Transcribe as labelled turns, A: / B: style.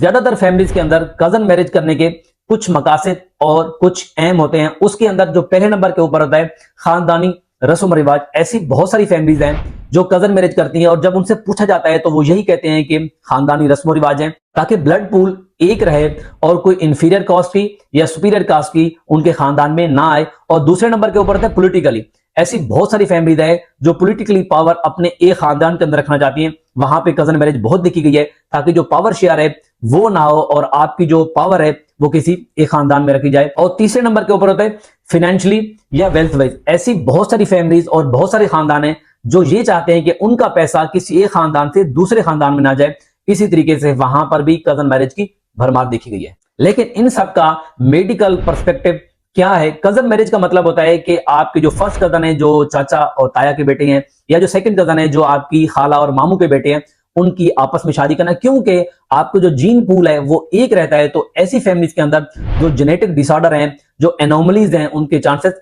A: ज्यादातर फैमिलीज के अंदर कजन मैरिज करने के कुछ मकासद और कुछ एम होते हैं। उसके अंदर जो पहले नंबर के ऊपर होता है खानदानी रस्म रिवाज। ऐसी बहुत सारी फैमिलीज हैं जो कजन मैरिज करती हैं और जब उनसे पूछा जाता है तो वो यही कहते हैं कि खानदानी रस्म रिवाज है, ताकि ब्लड पूल एक रहे और कोई इंफीरियर कास्ट की या सुपीरियर कास्ट की उनके खानदान में ना आए। और दूसरे नंबर के ऊपर होता है पॉलिटिकली। ऐसी बहुत सारी फैमिलीज है जो पॉलिटिकली पावर अपने एक खानदान के अंदर रखना चाहती हैं, वहां पे कजन मैरिज बहुत देखी गई है, ताकि जो पावर शेयर है वो ना हो और आपकी जो पावर है वो किसी एक खानदान में रखी जाए। और तीसरे नंबर के ऊपर होता है फाइनेंशियली या वेल्थ वाइज। ऐसी बहुत सारी फैमिलीज और बहुत सारे खानदान है जो ये चाहते हैं कि उनका पैसा किसी एक खानदान से दूसरे खानदान में ना जाए। इसी तरीके से वहां पर भी कजन मैरिज की भरमार देखी गई है। लेकिन इन सब का मेडिकल पर्सपेक्टिव क्या है? कजन मैरिज का मतलब होता है कि आपके जो फर्स्ट कजन है, जो चाचा और ताया के बेटे हैं, या जो सेकंड कजन है, जो आपकी खाला और मामू के बेटे हैं, उनकी आपस में शादी करना। क्योंकि आपको जो जीन पूल है वो एक रहता है, तो ऐसी फैमिलीज के अंदर जो जेनेटिक डिसऑर्डर हैं, जो एनोमलीज हैं, उनके चांसेस